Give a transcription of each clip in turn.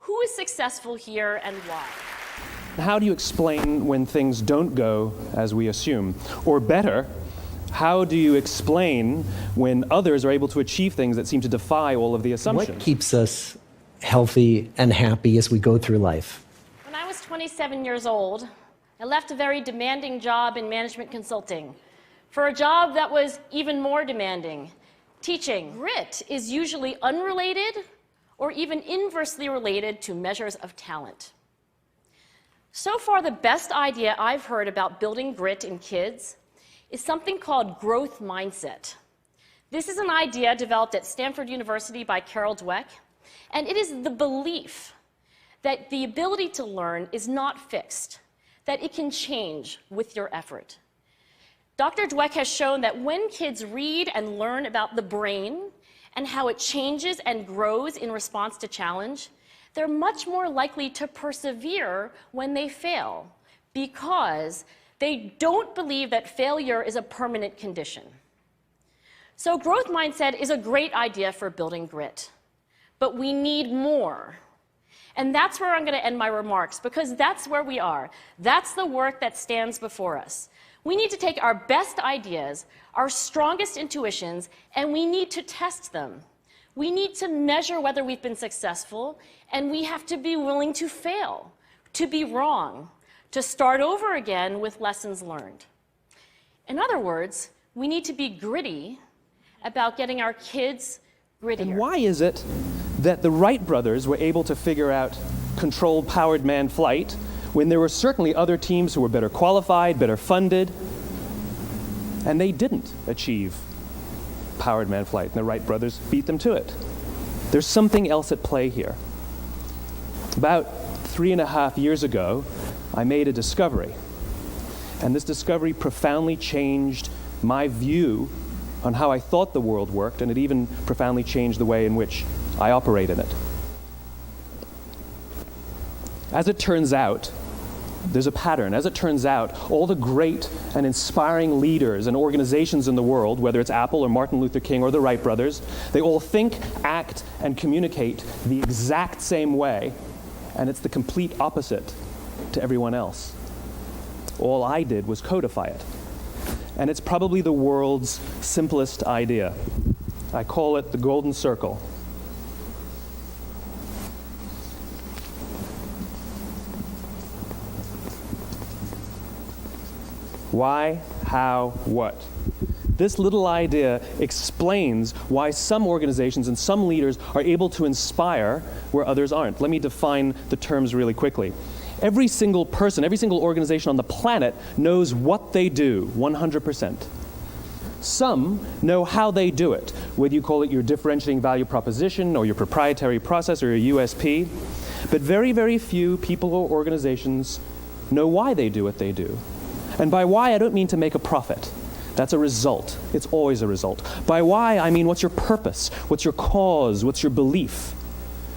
Who is successful here and why? How do you explain when things don't go as we assume? Or better, how do you explain when others are able to achieve things that seem to defy all of the assumptions? What keeps us healthy and happy as we go through life? When I was 27 years old, I left a very demanding job in management consulting for a job that was even more demanding, teaching. Grit is usually unrelated or even inversely related to measures of talent. So far, the best idea I've heard about building grit in kids is something called growth mindset. This is an idea developed at Stanford University by Carol Dweck, and it is the belief that the ability to learn is not fixed, that it can change with your effort. Dr. Dweck has shown that when kids read and learn about the brain and how it changes and grows in response to challenge, they're much more likely to persevere when they fail because they don't believe that failure is a permanent condition. So growth mindset is a great idea for building grit, but we need more. And that's where I'm going to end my remarks, because that's where we are. That's the work that stands before us. We need to take our best ideas, our strongest intuitions, and we need to test them. We need to measure whether we've been successful, and we have to be willing to fail, to be wrong, to start over again with lessons learned. In other words, we need to be gritty about getting our kids grittier. And why is it that the Wright brothers were able to figure out controlled powered manned flight when there were certainly other teams who were better qualified, better funded, and they didn't achieve powered manned flight, and the Wright brothers beat them to it? There's something else at play here. About 3.5 years ago, I made a discovery, and this discovery profoundly changed my view on how I thought the world worked, and it even profoundly changed the way in which I operate in it. As it turns out, there's a pattern. As it turns out, all the great and inspiring leaders and organizations in the world, whether it's Apple or Martin Luther King or the Wright brothers, they all think, act, and communicate the exact same way, and it's the complete opposite to everyone else. All I did was codify it. And it's probably the world's simplest idea. I call it the golden circle. Why, how, what? This little idea explains why some organizations and some leaders are able to inspire where others aren't. Let me define the terms really quickly. Every single person, every single organization on the planet knows what they do 100%. Some know how they do it, whether you call it your differentiating value proposition or your proprietary process or your USP. But very, very few people or organizations know why they do what they do. And by why, I don't mean to make a profit. That's a result. It's always a result. By why, I mean what's your purpose? What's your cause? What's your belief?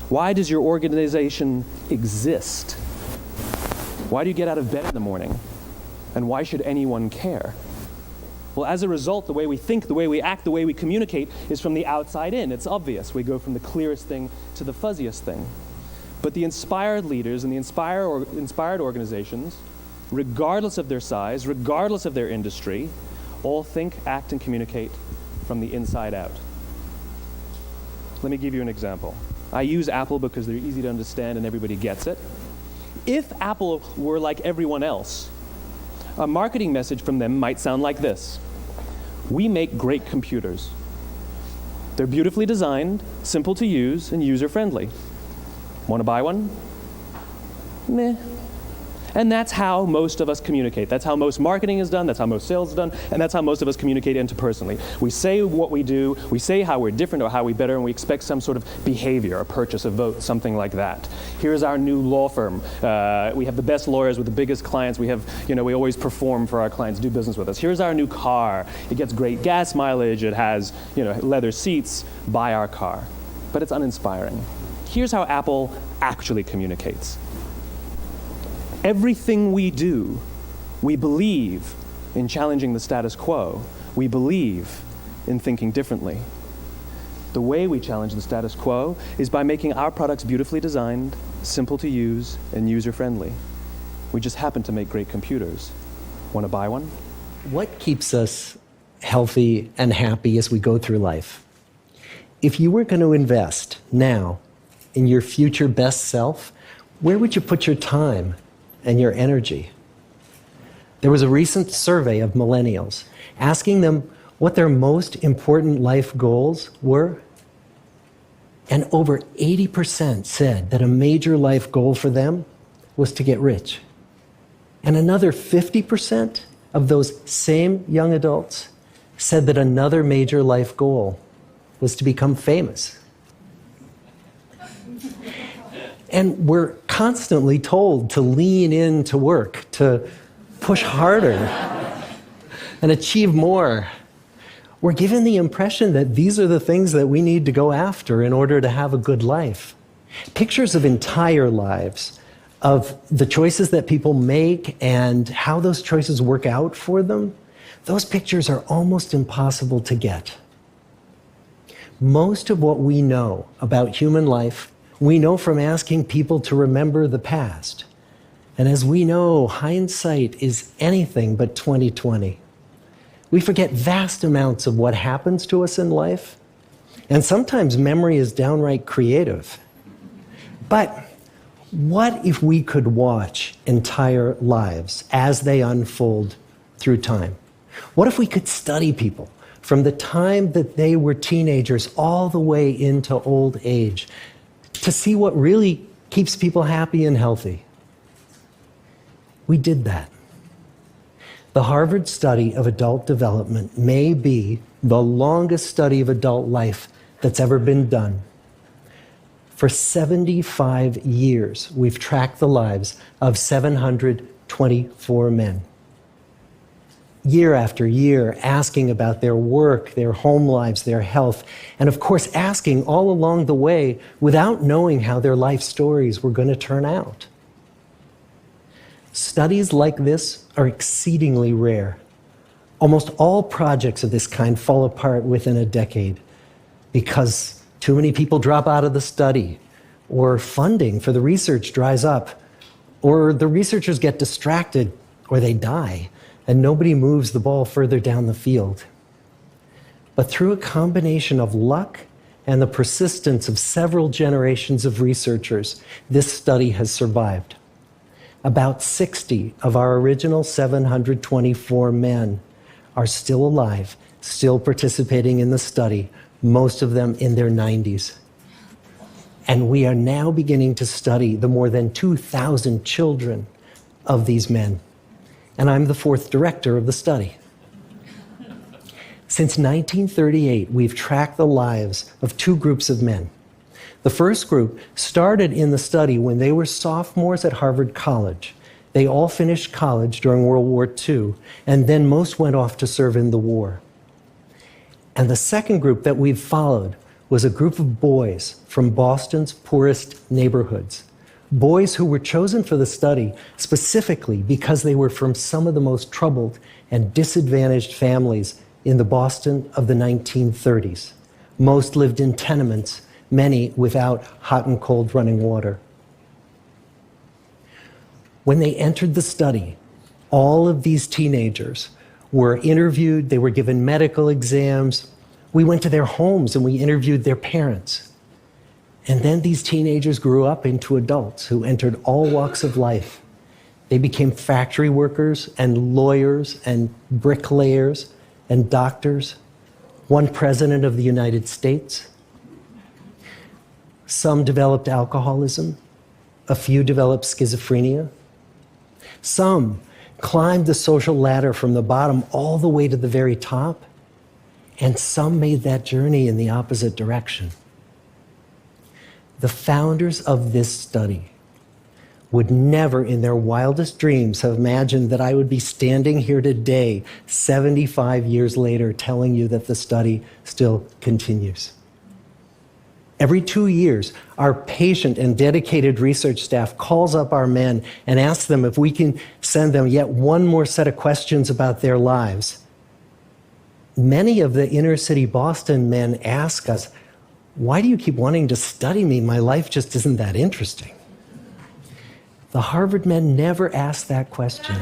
Why does your organization exist? Why do you get out of bed in the morning? And why should anyone care? Well, as a result, the way we think, the way we act, the way we communicate is from the outside in. It's obvious. We go from the clearest thing to the fuzziest thing. But the inspired leaders and the inspired organizations, regardless of their size, regardless of their industry, all think, act, and communicate from the inside out. Let me give you an example. I use Apple because they're easy to understand and everybody gets it. If Apple were like everyone else, a marketing message from them might sound like this: we make great computers. They're beautifully designed, simple to use, and user-friendly. Want to buy one? Meh. And that's how most of us communicate. That's how most marketing is done, that's how most sales is done, and that's how most of us communicate interpersonally. We say what we do, we say how we're different or how we're better, and we expect some sort of behavior, a purchase, a vote, something like that. Here's our new law firm. We have the best lawyers with the biggest clients. We have, we always perform for our clients, do business with us. Here's our new car. It gets great gas mileage. It has, leather seats. Buy our car. But it's uninspiring. Here's how Apple actually communicates. Everything we do, we believe in challenging the status quo. We believe in thinking differently. The way we challenge the status quo is by making our products beautifully designed, simple to use, and user-friendly. We just happen to make great computers. Want to buy one? What keeps us healthy and happy as we go through life? If you were going to invest now in your future best self, where would you put your time and your energy? There was a recent survey of millennials asking them what their most important life goals were. And over 80% said that a major life goal for them was to get rich. And another 50% of those same young adults said that another major life goal was to become famous. And we're constantly told to lean into work, to push harder and achieve more. We're given the impression that these are the things that we need to go after in order to have a good life. Pictures of entire lives, of the choices that people make and how those choices work out for them, those pictures are almost impossible to get. Most of what we know about human life, we know from asking people to remember the past. And as we know, hindsight is anything but 20/20. We forget vast amounts of what happens to us in life, and sometimes memory is downright creative. But what if we could watch entire lives as they unfold through time? What if we could study people from the time that they were teenagers all the way into old age to see what really keeps people happy and healthy? We did that. The Harvard study of adult development may be the longest study of adult life that's ever been done. For 75 years, we've tracked the lives of 724 men. Year after year, asking about their work, their home lives, their health, and of course, asking all along the way without knowing how their life stories were going to turn out. Studies like this are exceedingly rare. Almost all projects of this kind fall apart within a decade because too many people drop out of the study, or funding for the research dries up, or the researchers get distracted, or they die, and nobody moves the ball further down the field. But through a combination of luck and the persistence of several generations of researchers, this study has survived. About 60 of our original 724 men are still alive, still participating in the study, most of them in their 90s. And we are now beginning to study the more than 2,000 children of these men. And I'm the fourth director of the study. Since 1938, we've tracked the lives of two groups of men. The first group started in the study when they were sophomores at Harvard College. They all finished college during World War II, and then most went off to serve in the war. And the second group that we've followed was a group of boys from Boston's poorest neighborhoods. Boys who were chosen for the study specifically because they were from some of the most troubled and disadvantaged families in the Boston of the 1930s. Most lived in tenements, many without hot and cold running water. When they entered the study, all of these teenagers were interviewed, they were given medical exams. We went to their homes and we interviewed their parents. And then these teenagers grew up into adults who entered all walks of life. They became factory workers and lawyers and bricklayers and doctors, one president of the United States. Some developed alcoholism, a few developed schizophrenia. Some climbed the social ladder from the bottom all the way to the very top, and some made that journey in the opposite direction. The founders of this study would never in their wildest dreams have imagined that I would be standing here today, 75 years later, telling you that the study still continues. Every 2 years, our patient and dedicated research staff calls up our men and asks them if we can send them yet one more set of questions about their lives. Many of the inner city Boston men ask us, Why do you keep wanting to study me? My life just isn't that interesting. The Harvard men never asked that question.